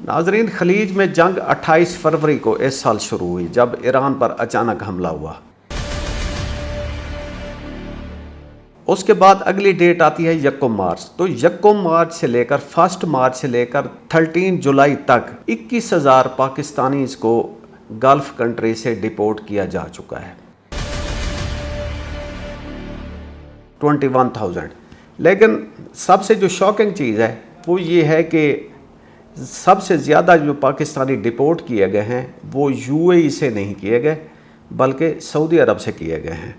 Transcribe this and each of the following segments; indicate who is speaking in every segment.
Speaker 1: ناظرین، خلیج میں جنگ 28 فروری کو اس سال شروع ہوئی جب ایران پر اچانک حملہ ہوا۔ اس کے بعد اگلی ڈیٹ آتی ہے 1 مارچ۔ تو 1 مارچ سے لے کر 1 مارچ سے لے کر 13 جولائی تک 21,000 پاکستانیز کو گلف کنٹری سے ڈیپورٹ کیا جا چکا ہے۔ 21,000۔ لیکن سب سے جو شاکنگ چیز ہے وہ یہ ہے کہ سب سے زیادہ جو پاکستانی ڈیپورٹ کیے گئے ہیں وہ UAE سے نہیں کیے گئے بلکہ سعودی عرب سے کیے گئے ہیں۔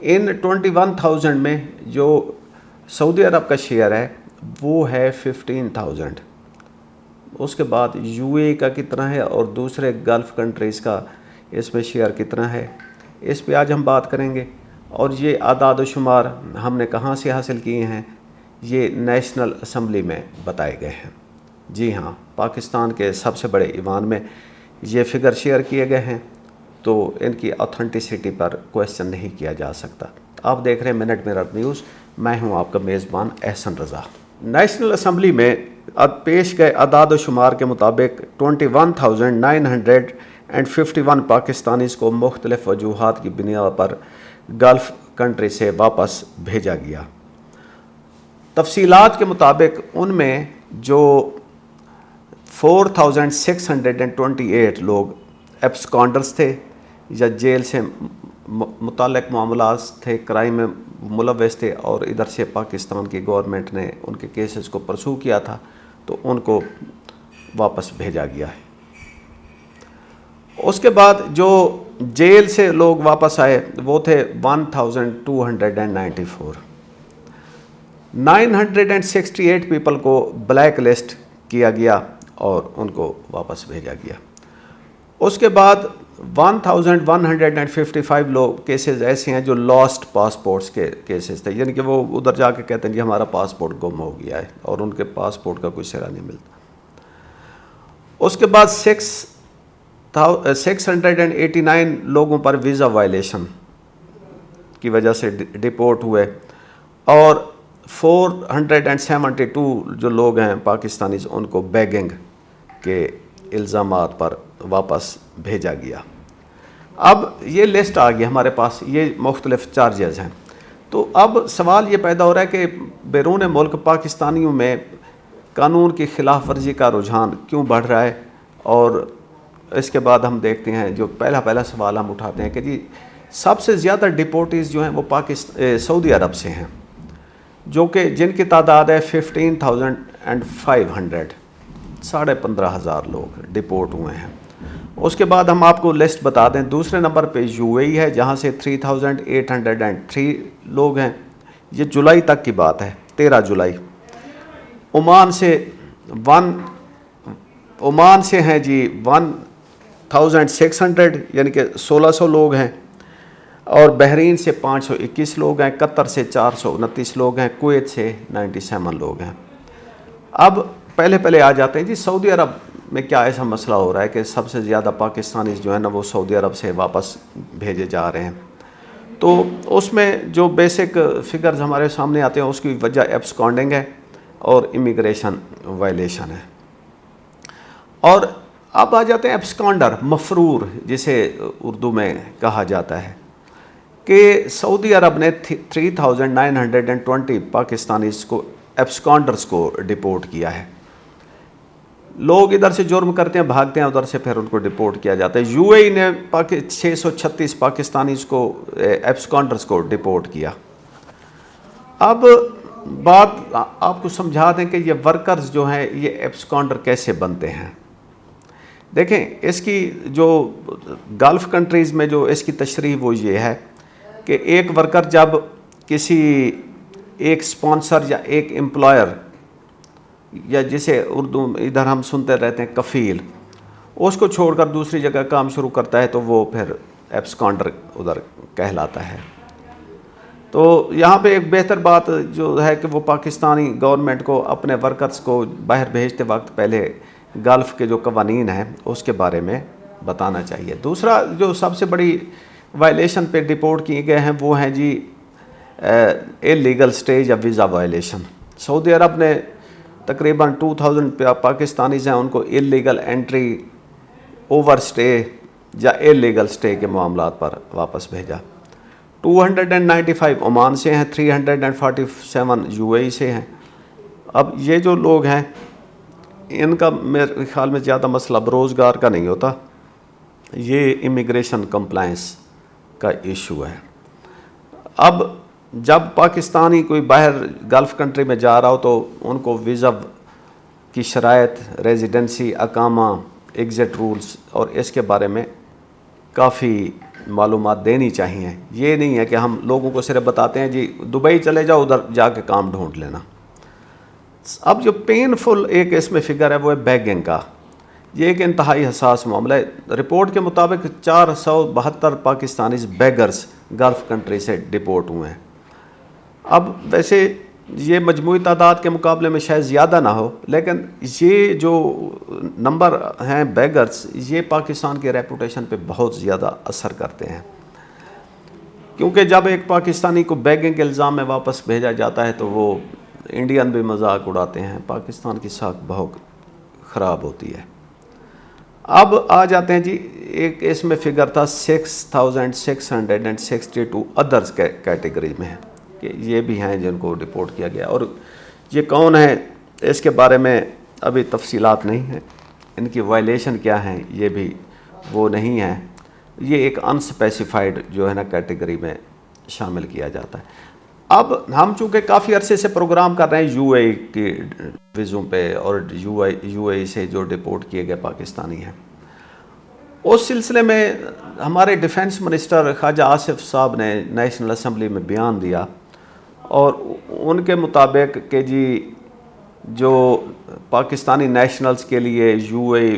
Speaker 1: ان 21,000 میں جو سعودی عرب کا شیئر ہے وہ ہے 15,000۔ اس کے بعد UAE کا کتنا ہے اور دوسرے گلف کنٹریز کا اس میں شیئر کتنا ہے، اس پہ آج ہم بات کریں گے۔ اور یہ اعداد و شمار ہم نے کہاں سے حاصل کیے ہیں؟ یہ نیشنل اسمبلی میں بتائے گئے ہیں۔ جی ہاں، پاکستان کے سب سے بڑے ایوان میں یہ فگر شیئر کیے گئے ہیں، تو ان کی آتھینٹسٹی پر کویسچن نہیں کیا جا سکتا۔ آپ دیکھ رہے ہیں منٹ مرر نیوز، میں ہوں آپ کا میزبان احسن رضا۔ نیشنل اسمبلی میں پیش گئے اعداد و شمار کے مطابق 21,951 پاکستانیز کو مختلف وجوہات کی بنیاد پر گلف کنٹری سے واپس بھیجا گیا۔ تفصیلات کے مطابق ان میں جو 4,628 لوگ ایبسکانڈرز تھے یا جیل سے متعلق معاملات تھے، کرائم میں ملوث تھے، اور ادھر سے پاکستان کی گورنمنٹ نے ان کے کیسز کو پرسو کیا تھا تو ان کو واپس بھیجا گیا ہے۔ اس کے بعد جو جیل سے لوگ واپس آئے وہ تھے 1,294۔ 968 پیپل کو بلیک لسٹ کیا گیا اور ان کو واپس بھیجا گیا۔ اس کے بعد 1,155 لوگ کیسز ایسے ہیں جو لاسٹ پاسپورٹس کے کیسز تھے، یعنی کہ وہ ادھر جا کے کہتے ہیں جی ہمارا پاسپورٹ گم ہو گیا ہے اور ان کے پاسپورٹ کا کوئی سرا نہیں ملتا۔ اس کے بعد 689 لوگوں پر ویزا وائلیشن کی وجہ سے ڈیپورٹ ہوئے، اور 472 جو لوگ ہیں پاکستانیز ان کو بیگنگ کے الزامات پر واپس بھیجا گیا۔ اب یہ لسٹ آ گئی ہمارے پاس، یہ مختلف چارجز ہیں۔ تو اب سوال یہ پیدا ہو رہا ہے کہ بیرون ملک پاکستانیوں میں قانون کی خلاف ورزی کا رجحان کیوں بڑھ رہا ہے، اور اس کے بعد ہم دیکھتے ہیں جو پہلا سوال ہم اٹھاتے ہیں کہ جی سب سے زیادہ ڈیپورٹیز جو ہیں وہ سعودی عرب سے ہیں، جو کہ جن کی تعداد ہے 15,500، 15,500 لوگ ڈیپورٹ ہوئے ہیں۔ اس کے بعد ہم آپ کو لسٹ بتا دیں، دوسرے نمبر پہ UAE ہے جہاں سے 3,803 لوگ ہیں، یہ جولائی تک کی بات ہے، 13 جولائی۔ عمان سے ہیں جی 1,600 یعنی کہ 1,600 لوگ ہیں، اور بحرین سے 521 لوگ ہیں، قطر سے 429 لوگ ہیں، کویت سے 97 لوگ ہیں۔ اب پہلے آ جاتے ہیں جی سعودی عرب میں کیا ایسا مسئلہ ہو رہا ہے کہ سب سے زیادہ پاکستانیز جو ہیں نا وہ سعودی عرب سے واپس بھیجے جا رہے ہیں۔ تو اس میں جو بیسک فگرز ہمارے سامنے آتے ہیں اس کی وجہ ایبسکانڈنگ ہے اور امیگریشن وائلیشن ہے۔ اور اب آ جاتے ہیں ایبسکانڈر، مفرور جسے اردو میں کہا جاتا ہے، کہ سعودی عرب نے 3,920 پاکستانیز کو ایبسکانڈرز کو ڈیپورٹ کیا ہے۔ لوگ ادھر سے جرم کرتے ہیں، بھاگتے ہیں ادھر سے، پھر ان کو ڈیپورٹ کیا جاتا ہے۔ UAE نے 636 پاکستانیز کو ایبسکانڈرز کو ڈیپورٹ کیا۔ اب بات آپ کو سمجھا دیں کہ یہ ورکرز جو ہیں یہ ایبسکانڈر کیسے بنتے ہیں۔ دیکھیں، اس کی جو گلف کنٹریز میں جو اس کی تشریح وہ یہ ہے کہ ایک ورکر جب کسی ایک سپانسر یا ایک امپلائر یا جسے اردو ادھر ہم سنتے رہتے ہیں کفیل، اس کو چھوڑ کر دوسری جگہ کام شروع کرتا ہے تو وہ پھر ایبسکانڈر ادھر کہلاتا ہے۔ تو یہاں پہ ایک بہتر بات جو ہے کہ وہ پاکستانی گورنمنٹ کو اپنے ورکرز کو باہر بھیجتے وقت پہلے گلف کے جو قوانین ہیں اس کے بارے میں بتانا چاہیے۔ دوسرا جو سب سے بڑی وائلیشن پہ ڈیپورٹ کیے گئے ہیں وہ ہیں جی اللیگل سٹے یا ویزا وائلیشن۔ سعودی عرب نے تقریباً 2000 پاکستانیز ہیں، ان کو اللیگل انٹری، اوور سٹے یا اللیگل سٹے کے معاملات پر واپس بھیجا۔ 295 عمان سے ہیں، 347 یو اے ای سے ہیں۔ اب یہ جو لوگ ہیں ان کا میرے خیال میں زیادہ مسئلہ بروزگار کا نہیں ہوتا، یہ امیگریشن کمپلائنس کا ایشو ہے۔ اب جب پاکستانی کوئی باہر گلف کنٹری میں جا رہا ہو تو ان کو ویزا کی شرائط، ریزیڈنسی، اقامہ، ایگزٹ رولز اور اس کے بارے میں کافی معلومات دینی چاہیے۔ یہ نہیں ہے کہ ہم لوگوں کو صرف بتاتے ہیں جی دبئی چلے جاؤ، ادھر جا کے کام ڈھونڈ لینا۔ اب جو پینفل ایک اس میں فگر ہے وہ ہے بیگنگ کا۔ یہ ایک انتہائی حساس معاملہ ہے۔ رپورٹ کے مطابق 472 پاکستانیز بیگرز گلف کنٹری سے ڈپورٹ ہوئے ہیں۔ اب ویسے یہ مجموعی تعداد کے مقابلے میں شاید زیادہ نہ ہو، لیکن یہ جو نمبر ہیں بیگرز، یہ پاکستان کے ریپوٹیشن پہ بہت زیادہ اثر کرتے ہیں، کیونکہ جب ایک پاکستانی کو بیگنگ کے الزام میں واپس بھیجا جاتا ہے تو وہ انڈین بھی مذاق اڑاتے ہیں، پاکستان کی ساکھ بہت خراب ہوتی ہے۔ اب آ جاتے ہیں جی، ایک اس میں فگر تھا 6662 ادرز کیٹیگری میں ہے کہ یہ بھی ہیں جن کو ڈپورٹ کیا گیا، اور یہ کون ہیں اس کے بارے میں ابھی تفصیلات نہیں ہیں، ان کی وائلیشن کیا ہیں یہ بھی وہ نہیں ہے۔ یہ ایک انسپیسیفائڈ جو ہے نا کیٹیگری میں شامل کیا جاتا ہے۔ اب ہم چونکہ کافی عرصے سے پروگرام کر رہے ہیں یو اے کی ویزوں پہ اور یو اے سے جو ڈپورٹ کیے گئے پاکستانی ہیں، اس سلسلے میں ہمارے ڈیفنس منسٹر خواجہ آصف صاحب نے نیشنل اسمبلی میں بیان دیا، اور ان کے مطابق کہ جی جو پاکستانی نیشنلز کے لیے you a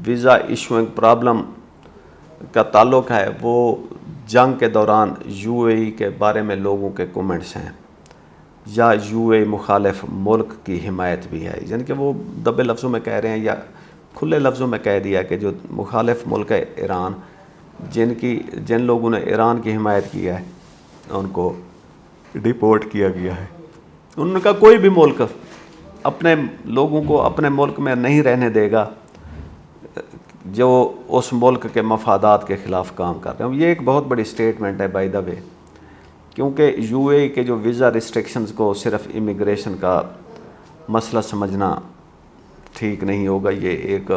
Speaker 1: visa issuing problem کا تعلق ہے وہ جنگ کے دوران یو اے ای کے بارے میں لوگوں کے کومنٹس ہیں، یا یو اے مخالف ملک کی حمایت بھی ہے، یعنی کہ وہ دبے لفظوں میں کہہ رہے ہیں یا کھلے لفظوں میں کہہ دیا کہ جو مخالف ملک ہے ایران، جن لوگوں نے ایران کی حمایت کی ہے ان کو ڈپورٹ کیا گیا ہے۔ ان کا کوئی بھی ملک اپنے لوگوں کو اپنے ملک میں نہیں رہنے دے گا جو اس ملک کے مفادات کے خلاف کام کر رہے ہیں۔ یہ ایک بہت بڑی سٹیٹمنٹ ہے بائی دا وے، کیونکہ یو اے کے جو ویزا ریسٹرکشنز کو صرف امیگریشن کا مسئلہ سمجھنا ٹھیک نہیں ہوگا، یہ ایک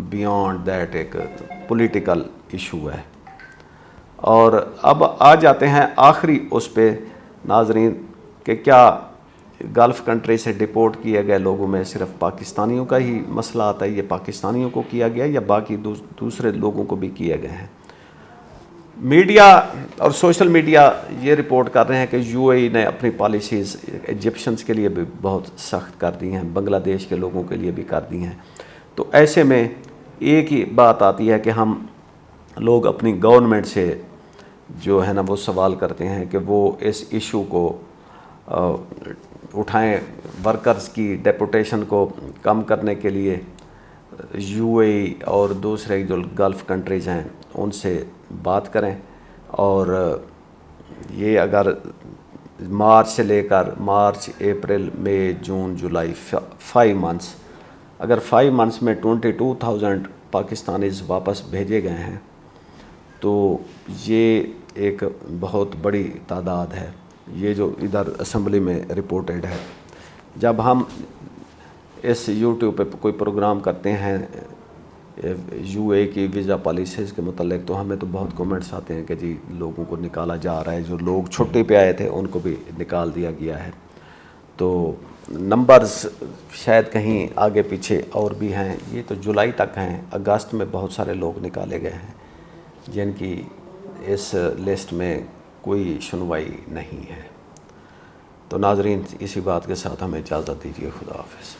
Speaker 1: بیونڈ دیٹ ایک پولیٹیکل ایشو ہے۔ اور اب آ جاتے ہیں آخری اس پہ ناظرین کہ کیا گلف کنٹری سے ڈپورٹ کیے گئے لوگوں میں صرف پاکستانیوں کا ہی مسئلہ آتا ہے، یہ پاکستانیوں کو کیا گیا یا باقی دوسرے لوگوں کو بھی کیے گئے ہیں؟ میڈیا اور سوشل میڈیا یہ رپورٹ کر رہے ہیں کہ یو اے ای نے اپنی پالیسیز ایجپشنز کے لیے بھی بہت سخت کر دی ہیں، بنگلہ دیش کے لوگوں کے لیے بھی کر دی ہیں۔ تو ایسے میں ایک ہی بات آتی ہے کہ ہم لوگ اپنی گورنمنٹ سے جو ہے نا وہ سوال کرتے ہیں کہ وہ اس ایشو کو اٹھائیں، ورکرز کی ڈیپوٹیشن کو کم کرنے کے لیے یو اے ای اور دوسرے جو گلف کنٹریز ہیں ان سے بات کریں، اور یہ اگر مارچ سے لے کر مارچ، اپریل، مئی، جون، جولائی 5 منتھس، اگر 5 منتھس میں 22,000 پاکستانیز واپس بھیجے گئے ہیں تو یہ ایک بہت بڑی تعداد ہے، یہ جو ادھر اسمبلی میں رپورٹڈ ہے۔ جب ہم اس یوٹیوب پہ کوئی پروگرام کرتے ہیں یو اے کی ویزا پالیسیز کے متعلق تو ہمیں تو بہت کومنٹس آتے ہیں کہ جی لوگوں کو نکالا جا رہا ہے، جو لوگ چھٹی پہ آئے تھے ان کو بھی نکال دیا گیا ہے۔ تو نمبرز شاید کہیں آگے پیچھے اور بھی ہیں، یہ تو جولائی تک ہیں، اگست میں بہت سارے لوگ نکالے گئے ہیں جن کی اس لسٹ میں کوئی سنوائی نہیں ہے۔ تو ناظرین اسی بات کے ساتھ ہمیں اجازت دیجیے، خدا حافظ۔